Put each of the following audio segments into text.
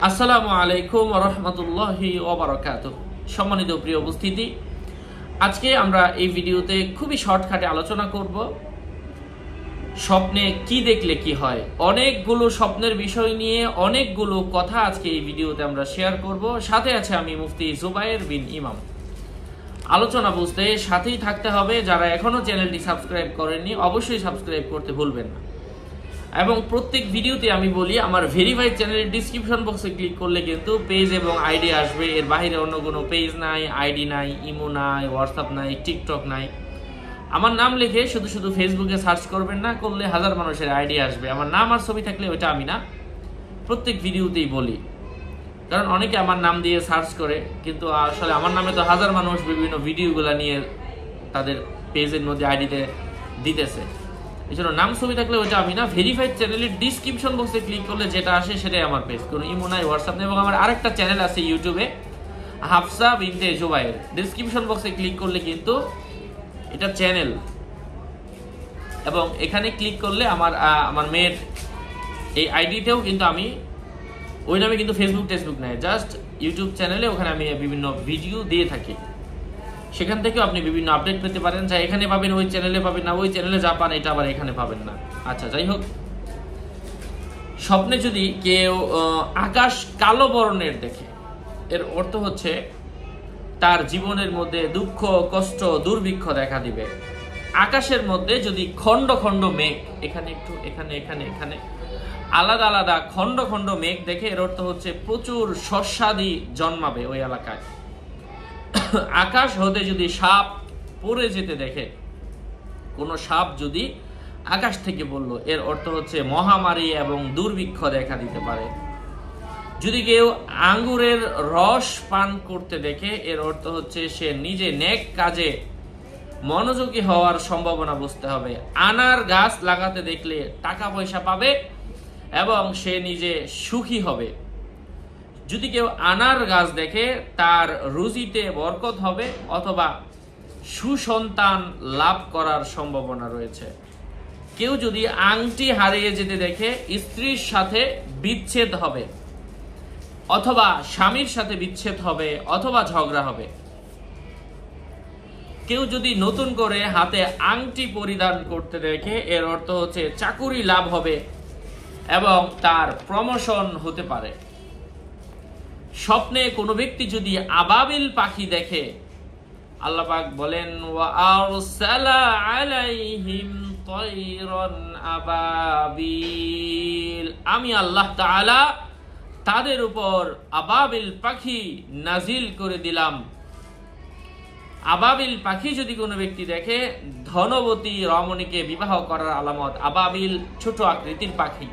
আসসালামু আলাইকুম ওয়া রাহমাতুল্লাহি ওয়া বারাকাতুহু। সম্মানিত প্রিয় উপস্থিতি, আজকে আমরা এই ভিডিওতে খুবই শর্টকাটে আলোচনা করব স্বপ্নে কি দেখলে কি হয়। অনেকগুলো স্বপ্নের বিষয় নিয়ে অনেকগুলো কথা আজকে এই ভিডিওতে আমরা শেয়ার করব। সাথে আছে আমি মুফতি জুবায়ের বিন ইমাম। আলোচনা বুঝতে সাথেই থাকতে হবে। যারা এখনো চ্যানেলটি সাবস্ক্রাইব করেননি অবশ্যই সাবস্ক্রাইব করতে ভুলবেন না। এবং প্রত্যেক ভিডিওতে আমি বলি, আমার ভেরিফাইড চ্যানেলের ডিসক্রিপশন বক্সে ক্লিক করলে কিন্তু পেজ এবং আইডি আসবে। এর বাইরে অন্য কোনো পেজ নাই, আইডি নাই, ইমো নাই, হোয়াটসঅ্যাপ নাই, টিকটক নাই। আমার নাম লিখে শুধু শুধু ফেসবুকে সার্চ করবেন না, করলে হাজার মানুষের আইডি আসবে। আমার নাম আর ছবি থাকলে ওইটা আমি না, প্রত্যেক ভিডিওতেই বলি। কারণ অনেকে আমার নাম দিয়ে সার্চ করে, কিন্তু আসলে আমার নামে তো হাজার মানুষ বিভিন্ন ভিডিওগুলো নিয়ে তাদের পেজের মধ্যে আইডিতে দিতেছে। এই জন্য নাম ছবি থাকলে ওইটা আমি না। ভেরিফাইড চ্যানেলের ডিসক্রিপশন বক্সে ক্লিক করলে যেটা আসে সেটাই আমার পেজ। কোনো ইমো নাই, হোয়াটসঅ্যাপ নেই। এবং আমার আরেকটা চ্যানেল আছে ইউটিউবে, হাফসা বিনতে জুবায়ের। ডিসক্রিপশন বক্সে ক্লিক করলে কিন্তু এটা চ্যানেল, এবং এখানে ক্লিক করলে আমার মেয়ের এই আইডিতেও কিন্তু আমি ওই নামে কিন্তু ফেসবুক নাই, জাস্ট ইউটিউব চ্যানেলে। ওখানে আমি বিভিন্ন ভিডিও দিয়ে থাকি, সেখান থেকেও আপনি বিভিন্ন আপডেট পেতে পারেন। যা এখানে পাবেন ওই চ্যানেলে পাবেন না, ওই চ্যানেলে যা পান এটা আবার এখানে পাবেন না। আচ্ছা, যাই হোক, স্বপ্নে যদি কেউ আকাশ কালো বর্ণের দেখে, এর অর্থ হচ্ছে তার জীবনের মধ্যে দুঃখ, কষ্ট, দুর্ভিক্ষ দেখা দিবে। আকাশের মধ্যে যদি খন্ড খন্ড মেঘ, এখানে একটু, এখানে এখানে এখানে আলাদা আলাদা খন্ড খন্ড মেঘ দেখে, এর অর্থ হচ্ছে প্রচুর শস্যাদি জন্মাবে ওই এলাকায়। আকাশ হতে যদি সাপ পড়ে যেতে দেখে, কোনো সাপ যদি আকাশ থেকে বলল, এর অর্থ হচ্ছে মহামারী এবং দুর্ভিক্ষ দেখা দিতে পারে। যদি কেউ আঙ্গুরের রস পান করতে দেখে, এর অর্থ হচ্ছে সে নিজে নেক কাজে মনোযোগী হওয়ার সম্ভাবনা বুঝতে হবে। আনার গাছ লাগাতে দেখলে টাকা পয়সা পাবে এবং সে নিজে সুখী হবে। যদি কেউ আনার গাছ দেখে, তার রুজিতে বরকত হবে অথবা সুসন্তান লাভ করার সম্ভাবনা রয়েছে। কেউ যদি আংটি হারিয়ে যেতে দেখে, স্ত্রীর সাথে বিচ্ছেদ হবে অথবা স্বামীর সাথে বিচ্ছেদ হবে অথবা ঝগড়া হবে। কেউ যদি নতুন করে হাতে আংটি পরিধান করতে দেখে, এর অর্থ হচ্ছে চাকুরি লাভ হবে এবং তার প্রমোশন হতে পারে। স্বপ্নে কোনো ব্যক্তি যদি আবাবিল পাখি দেখে, আল্লাহ পাক বলেন, ওয়া আরসালা আলাইহিম তায়রান আবাবিল, আমি আল্লাহ তাআলা তাদের উপর আবাবিল পাখি নাজিল করে দিলাম। আবাবিল পাখি যদি কোনো ব্যক্তি দেখে, ধনবতী রমণীকে বিবাহ করার আলামত। আবাবিল ছোট আকৃতির পাখি।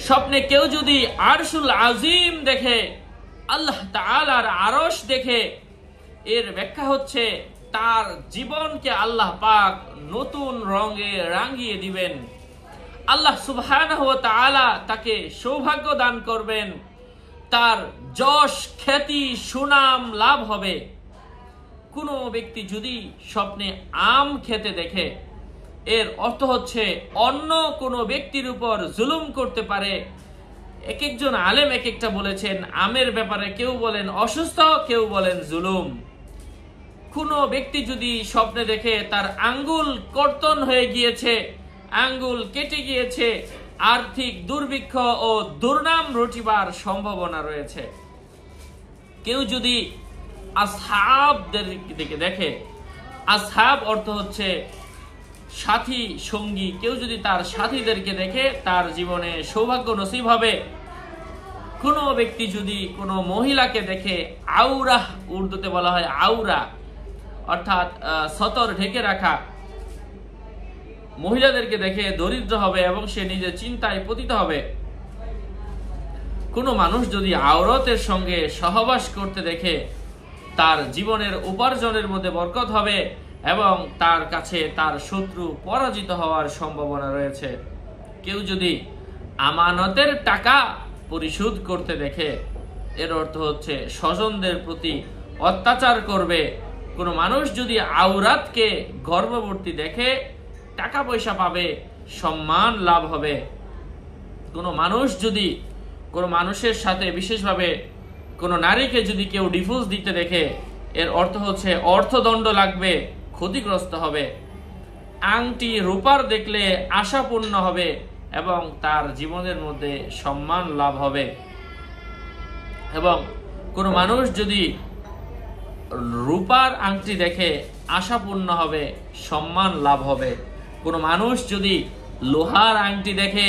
স্বপ্নে কেউ যদি আরশুল আজিম দেখে, আল্লাহ তাআলার আরশ দেখে, এর ব্যাখ্যা হচ্ছে তার জীবনকে আল্লাহ পাক নতুন রঙে রাঙিয়ে দিবেন। আল্লাহ সুবহানাহু ওয়া তাআলা তাকে সৌভাগ্য দান করবেন, তার যশ, খ্যাতি, সুনাম লাভ হবে। কোনো ব্যক্তি যদি স্বপ্নে আম খেতে দেখে, এর অর্থ হচ্ছে অন্য কোনো ব্যক্তির উপর জুলুম করতে পারে। এক একজন আলেম এক একটা বলেছেন আমের ব্যাপারে, কেউ বলেন অসুস্থ, কেউ বলেন জুলুম। কোনো ব্যক্তি যদি স্বপ্নে দেখে তার আঙ্গুল কর্তন হয়ে গিয়েছে, আঙ্গুল কেটে গিয়েছে, আর্থিক দুর্ভিক্ষ ও দুর্নাম রটিবার সম্ভাবনা রয়েছে। কেউ যদি আসহাবদের দিকে দেখে, আসহাব অর্থ হচ্ছে সাথী, সঙ্গী। কেউ যদি তার সাথীদেরকে দেখে, তার জীবনে সৌভাগ্য নসিব হবে। কোনো ব্যক্তি যদি কোনো মহিলাকে দেখে, আউরা, উর্দুতে বলা হয় আউরা, অর্থাৎ সতর ঢেকে রাখা, মহিলাদেরকে দেখে দরিদ্র হবে এবং সে নিজের চিন্তায় পতিত হবে। কোনো মানুষ যদি আওরতের সঙ্গে সহবাস করতে দেখে, তার জীবনের উপার্জনের মধ্যে বরকত হবে এবং তার কাছে তার শত্রু পরাজিত হওয়ার সম্ভাবনা রয়েছে। কেউ যদি আমানতের টাকা পরিশোধ করতে দেখে, এর অর্থ হচ্ছে স্বজনদের প্রতি অত্যাচার করবে। কোনো মানুষ যদি আওরাতকে গর্ভবতী দেখে, টাকা পয়সা পাবে, সম্মান লাভ হবে। কোনো মানুষ যদি কোনো মানুষের সাথে বিশেষভাবে কোনো নারীকে যদি কেউ ডিভোর্স দিতে দেখে, এর অর্থ হচ্ছে অর্থদণ্ড লাগবে, ক্ষতিগ্রস্ত হবে। আংটি রূপার দেখলে আশাপূর্ণ হবে এবং তার জীবনের মধ্যে সম্মান লাভ হবে। এবং কোনো মানুষ যদি রূপার আংটি দেখে আশাপূর্ণ হবে, সম্মান লাভ হবে। কোনো মানুষ যদি লোহার আংটি দেখে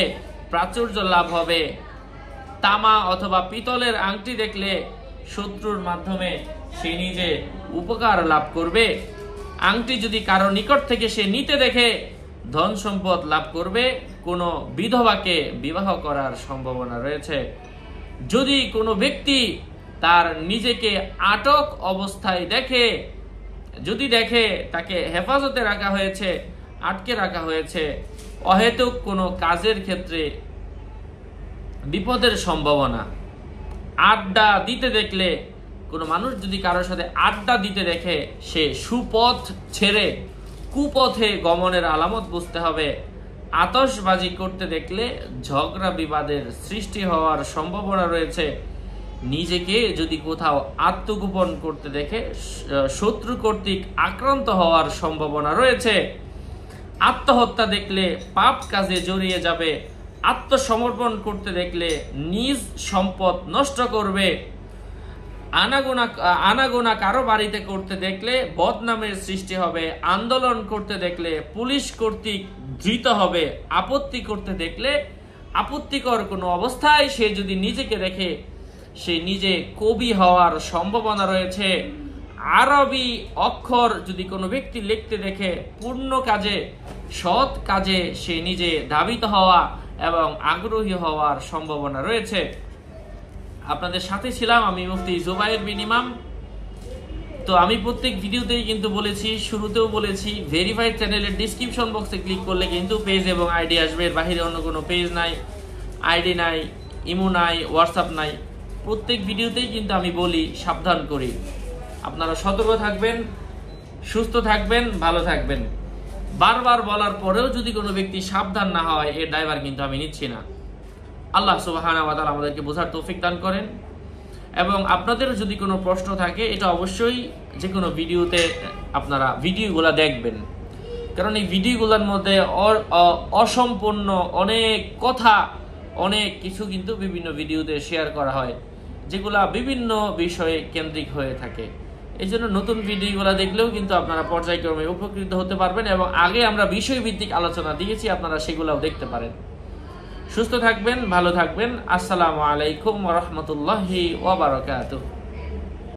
প্রাচুর্য লাভ হবে। তামা অথবা পিতলের আংটি দেখলে শত্রুর মাধ্যমে সে নিজে উপকার লাভ করবে। আংটি যদি কারো নিকট থেকে সে নিতে দেখে ধন সম্পদ লাভ করবে। কোনো বিধবাকে বিবাহ করার সম্ভাবনা রয়েছে। যদি কোনো ব্যক্তি তার নিজেকে আটক অবস্থায় দেখে, যদি দেখে তাকে হেফাজতে রাখা হয়েছে, আটকে রাখা হয়েছে, অহেতুক কোনো কাজের ক্ষেত্রে বিপদের সম্ভাবনা। আড্ডা দিতে দেখলে, কোনো মানুষ যদি কারোর সাথে আড্ডা দিতে দেখে, সে সুপথ ছেড়ে কুপথে গমনের আলামত বুঝতে হবে। আতশবাজি করতে দেখলে ঝগড়া বিবাদের সৃষ্টি হওয়ার সম্ভাবনা রয়েছে। নিজেকে যদি কোথাও আত্মগোপন করতে দেখে শত্রু কর্তৃক আক্রান্ত হওয়ার সম্ভাবনা রয়েছে। আত্মহত্যা দেখলে পাপ কাজে জড়িয়ে যাবে। আত্মসমর্পণ করতে দেখলে নিজ সম্পদ নষ্ট করবে। আনাগোনা কারো বাড়িতে করতে দেখলে বদনামের সৃষ্টি হবে। আন্দোলন করতে দেখলে পুলিশ কর্তৃক ধৃত হবে। আপত্তি করতে দেখলে আপত্তিকর কোনো অবস্থায় সে যদি নিজেকে দেখে, সে নিজে কবি হওয়ার সম্ভাবনা রয়েছে। আরবি অক্ষর যদি কোনো ব্যক্তি লিখতে দেখে, পূর্ণ কাজে, সৎ কাজে সে নিজে ধাবিত হওয়া এবং আগ্রহী হওয়ার সম্ভাবনা রয়েছে। আপনাদের সাথে ছিলাম আমি মুফতি জুবায়ের বিন ইমাম। তো আমি প্রত্যেক ভিডিওতেই কিন্তু বলেছি, শুরুতেও বলেছি, ভেরিফাইড চ্যানেলের ডিসক্রিপশন বক্সে ক্লিক করলে কিন্তু পেজ এবং আইডি আসবে। এর বাহিরে অন্য কোনো পেজ নাই, আইডি নাই, ইমো নাই, হোয়াটসঅ্যাপ নাই। প্রত্যেক ভিডিওতেই কিন্তু আমি বলি, সাবধান করি। আপনারা সতর্ক থাকবেন, সুস্থ থাকবেন, ভালো থাকবেন। বারবার বলার পরেও যদি কোনো ব্যক্তি সাবধান না হয়, এর দায়ভার কিন্তু আমি নিচ্ছি না। আল্লাহ সুবহানাহু ওয়া তাআলা আমাদেরকে বোঝার তৌফিক দান করেন। এবং আপনাদের যদি কোনো প্রশ্ন থাকে, এটা অবশ্যই যে কোনো ভিডিওতে আপনারা ভিডিওগুলো দেখবেন, কারণ এই ভিডিওগুলোর মধ্যে অসম্পূর্ণ অনেক কথা, অনেক কিছু কিন্তু বিভিন্ন ভিডিওতে শেয়ার করা হয়, যেগুলা বিভিন্ন বিষয়ে কেন্দ্রিক হয়ে থাকে। এই জন্য নতুন ভিডিওগুলো দেখলেও কিন্তু আপনারা পর্যায়ক্রমে উপকৃত হতে পারবেন। এবং আগে আমরা বিষয়ভিত্তিক আলোচনা দিয়েছি, আপনারা সেগুলাও দেখতে পারেন। সুস্থ থাকবেন, ভালো থাকবেন। আসসালামু আলাইকুম ওয়া রাহমাতুল্লাহি ওয়া বারাকাতুহু।